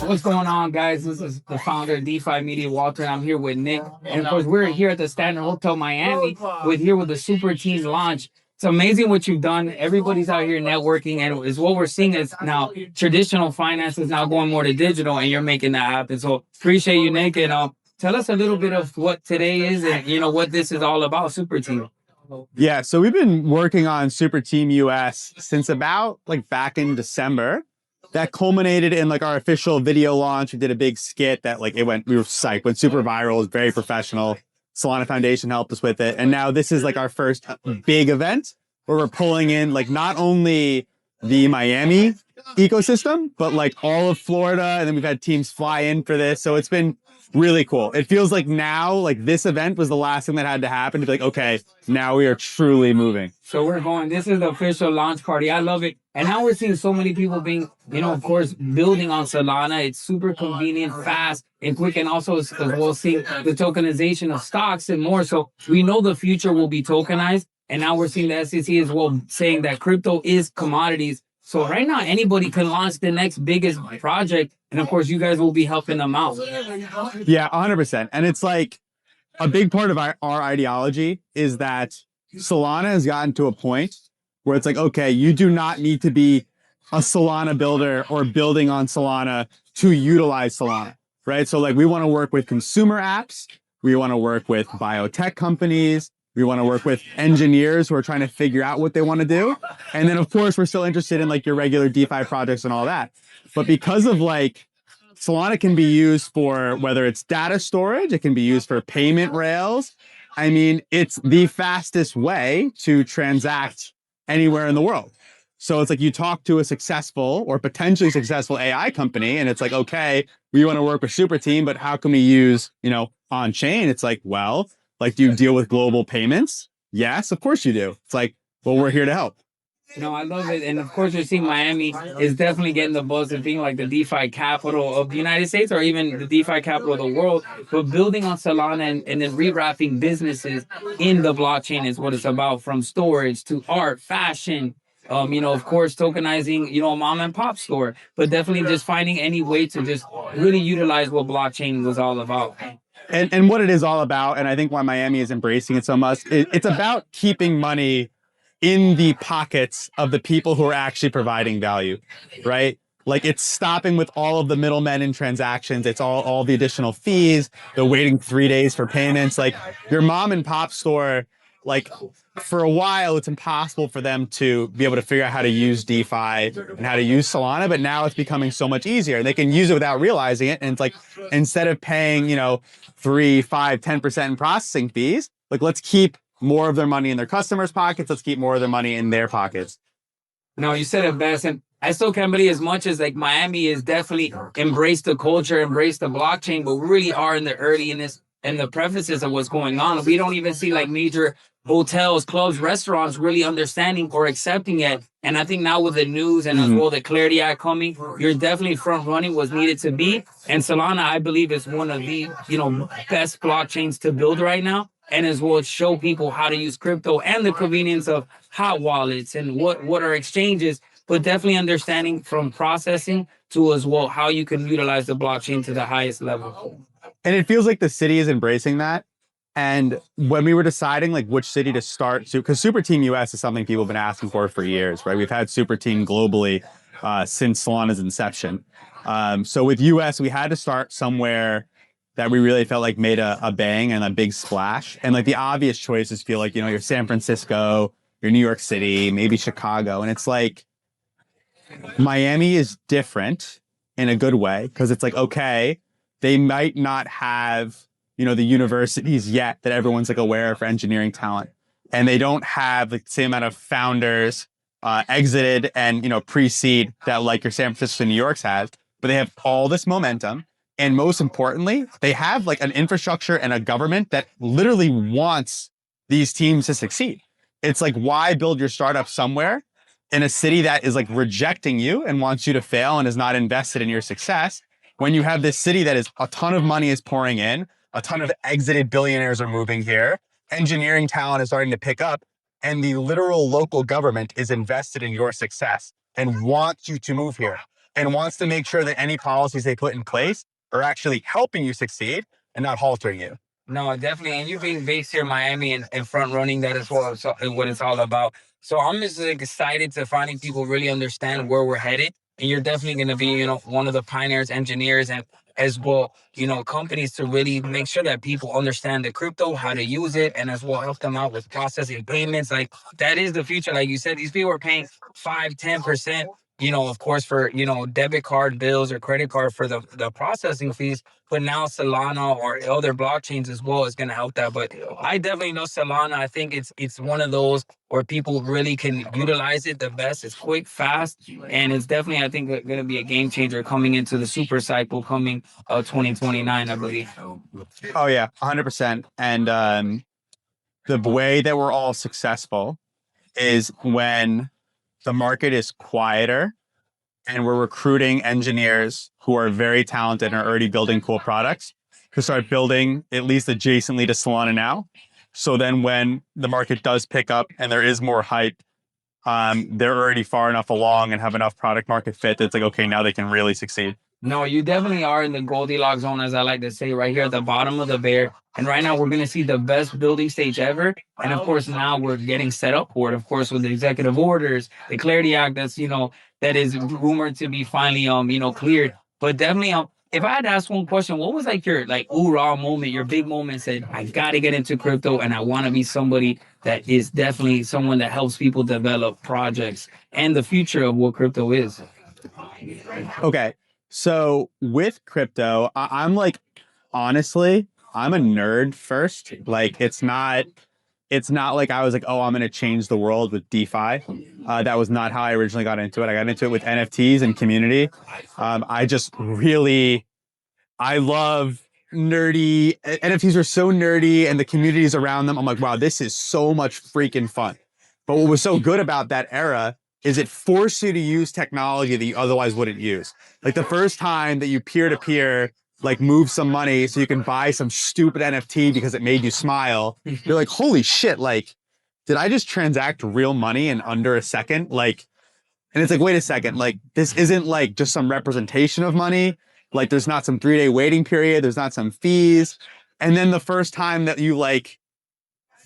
What's going on, guys? This is the founder of DeFi Media, Walter, and I'm here with Nick. And of course, we're here at the Standard Hotel Miami with the Super Team launch. It's amazing what you've done. Everybody's out here networking, and is what we're seeing is now traditional finance is now going more to digital, and you're making that happen. So appreciate you, Nick, and tell us a little bit of what today is and what this is all about, Super Team. Yeah, so we've been working on SuperTeam US since about back in December. That culminated in our official video launch. We did a big skit that we were psyched, went super viral, it was very professional. Solana Foundation helped us with it. And now this is our first big event where we're pulling in not only the Miami ecosystem, but all of Florida. And then we've had teams fly in for this. So it's been really cool. It feels like now, this event was the last thing that had to happen to be okay, now we are truly moving. So we're going, this is the official launch party. I love it. And now we're seeing so many people being, of course, building on Solana. It's super convenient, fast, and quick. And also, as well, seeing the tokenization of stocks and more. So we know the future will be tokenized. And now we're seeing the SEC as well saying that crypto is commodities. So right now, anybody can launch the next biggest project. And of course, you guys will be helping them out. Yeah, 100%. And it's a big part of our ideology is that Solana has gotten to a point where it's okay, you do not need to be a Solana builder or building on Solana to utilize Solana, right? So we want to work with consumer apps. We want to work with biotech companies. We want to work with engineers who are trying to figure out what they want to do. And then, of course, we're still interested in your regular DeFi projects and all that. But because of Solana can be used for whether it's data storage, it can be used for payment rails. I mean, it's the fastest way to transact anywhere in the world. So it's you talk to a successful or potentially successful AI company and it's okay, we want to work with Super Team, but how can we use, on chain? It's well, do you deal with global payments? Yes, of course you do. It's well, we're here to help. I love it. And of course, you're seeing Miami is definitely getting the buzz of being the DeFi capital of the United States or even the DeFi capital of the world. But building on Solana and then rewrapping businesses in the blockchain is what it's about, from storage to art, fashion, of course, tokenizing, a mom and pop store, but definitely just finding any way to just really utilize what blockchain was all about. And what it is all about, and I think why Miami is embracing it so much, it's about keeping money in the pockets of the people who are actually providing value, right? It's stopping with all of the middlemen in transactions. It's all the additional fees, the waiting 3 days for payments. Your mom and pop store, for a while, it's impossible for them to be able to figure out how to use DeFi and how to use Solana, but now it's becoming so much easier. They can use it without realizing it. And it's instead of paying, 3, 5, 10% in processing fees, let's keep more of their money in their customers' pockets. Let's keep more of their money in their pockets. No, you said it best. And I still can't believe, as much as Miami is definitely embraced the culture, embraced the blockchain, but we really are in the early inness and the prefaces of what's going on. We don't even see major hotels, clubs, restaurants really understanding or accepting it. And I think now with the news and as well the Clarity Act coming, you're definitely front running what's needed to be. And Solana, I believe, is one of the best blockchains to build right now. And as well show people how to use crypto and the convenience of hot wallets and what are exchanges, but definitely understanding from processing to as well how you can utilize the blockchain to the highest level. And it feels like the city is embracing that. And when we were deciding which city to start, because Super Team US is something people have been asking for years, right? We've had Super Team globally since Solana's inception. So with US, we had to start somewhere that we really felt made a bang and a big splash. And the obvious choices feel your San Francisco, your New York City, maybe Chicago. And it's Miami is different in a good way because it's okay, they might not have, the universities yet that everyone's aware of for engineering talent. And they don't have the same amount of founders exited and, pre-seed that your San Francisco and New York's has, but they have all this momentum. And most importantly, they have an infrastructure and a government that literally wants these teams to succeed. It's why build your startup somewhere in a city that is rejecting you and wants you to fail and is not invested in your success, when you have this city that is a ton of money is pouring in, a ton of exited billionaires are moving here, engineering talent is starting to pick up, and the literal local government is invested in your success and wants you to move here. and wants to make sure that any policies they put in place are actually helping you succeed and not haltering you. No, definitely. And you being based here in Miami and front running that as well, so, what it's all about. So I'm just like, excited to finding people really understand where we're headed. And you're definitely going to be, one of the pioneers, engineers, and as well, companies to really make sure that people understand the crypto, how to use it, and as well help them out with processing payments. Like that is the future. Like you said, these people are paying 5, 10%, of course, for, debit card bills or credit card for the processing fees. But now Solana or other blockchains as well is going to help that. But I definitely know Solana. I think it's one of those where people really can utilize it the best. It's quick, fast, and it's definitely, I think, going to be a game changer coming into the super cycle coming 2029, I believe. Oh yeah, 100%. And the way that we're all successful is when the market is quieter and we're recruiting engineers who are very talented and are already building cool products to start building at least adjacently to Solana now. So then when the market does pick up and there is more hype, they're already far enough along and have enough product market fit that it's like, okay, now they can really succeed. No, you definitely are in the Goldilocks zone, as I like to say, right here at the bottom of the bear. And right now, we're going to see the best building stage ever. And of course, now we're getting set up for it, of course, with the executive orders, the Clarity Act that's, that is rumored to be finally, cleared. But definitely, if I had to ask one question, what was like your hoorah moment, your big moment said, I got to get into crypto and I want to be somebody that is definitely someone that helps people develop projects and the future of what crypto is? Okay. So with crypto, I'm like, honestly, I'm a nerd first. Like it's not like I was like, oh, I'm going to change the world with DeFi. That was not how I originally got into it. I got into it with NFTs and community. I love nerdy. NFTs are so nerdy and the communities around them. I'm like, wow, this is so much freaking fun. But what was so good about that era is it forced you to use technology that you otherwise wouldn't use. Like the first time that you peer-to-peer, like move some money so you can buy some stupid NFT because it made you smile, you're like, holy shit, like, did I just transact real money in under a second? Like, and it's like, wait a second, like, this isn't like just some representation of money. Like, there's not some 3-day waiting period. There's not some fees. And then the first time that you like,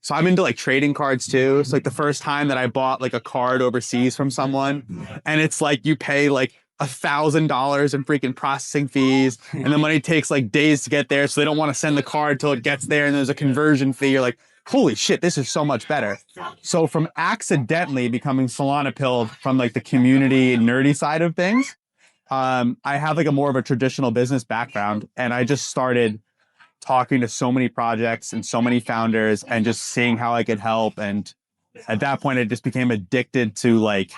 so I'm into like trading cards too. It's like the first time that I bought like a card overseas from someone, and it's like you pay like $1,000 in freaking processing fees, and the money takes like days to get there, so they don't want to send the card till it gets there, and there's a conversion fee. You're like, holy shit, this is so much better. So from accidentally becoming Solana pilled from like the community nerdy side of things, I have like a more of a traditional business background, and I just started talking to so many projects and so many founders and just seeing how I could help. And at that point, I just became addicted to like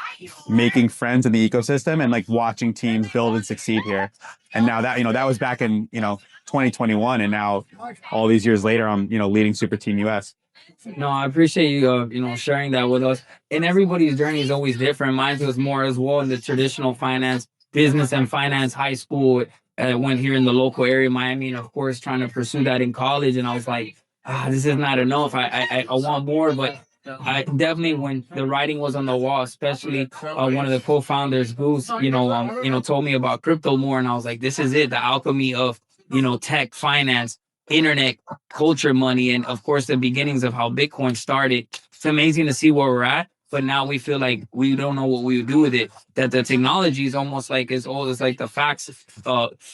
making friends in the ecosystem and like watching teams build and succeed here. And now that, that was back in, 2021. And now all these years later, I'm, leading SuperTeam US. No, I appreciate you, sharing that with us. And everybody's journey is always different. Mine was more as well in the traditional finance, business and finance high school. I went here in the local area, Miami, and of course, trying to pursue that in college. And I was like, this is not enough. I want more, but I definitely, when the writing was on the wall, especially one of the co-founders, Goose, told me about crypto more, and I was like, this is it, the alchemy of, tech, finance, internet, culture, money, and of course, the beginnings of how Bitcoin started. It's amazing to see where we're at. But now we feel like we don't know what we would do with it. That the technology is almost like as old as like the fax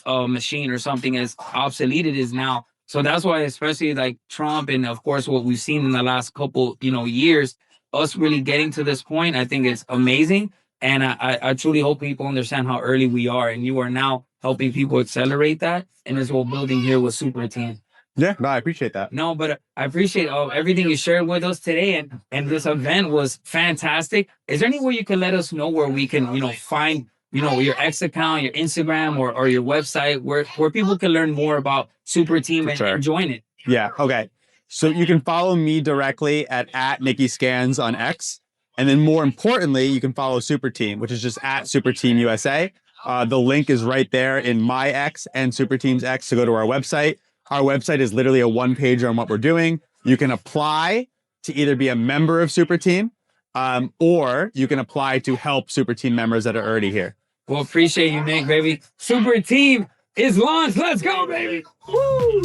machine or something, as obsolete it is now. So that's why, especially like Trump and of course what we've seen in the last couple years, us really getting to this point, I think it's amazing. And I truly hope people understand how early we are, and you are now helping people accelerate that, and as well building here with SuperTeam. Yeah, no, I appreciate that. No, but I appreciate everything you shared with us today, and this event was fantastic. Is there any way you can let us know where we can, find, your X account, your Instagram, or your website, where people can learn more about SuperTeam and join it? Yeah, okay. So you can follow me directly at Nick Scanz on X, and then more importantly, you can follow SuperTeam, which is just at SuperTeam USA. The link is right there in my X and SuperTeam's X to go to our website. Our website is literally a one-pager on what we're doing. You can apply to either be a member of SuperTeam, or you can apply to help SuperTeam members that are already here. Well, appreciate you, Nick, baby. Super team is launched. Let's go, baby. Woo!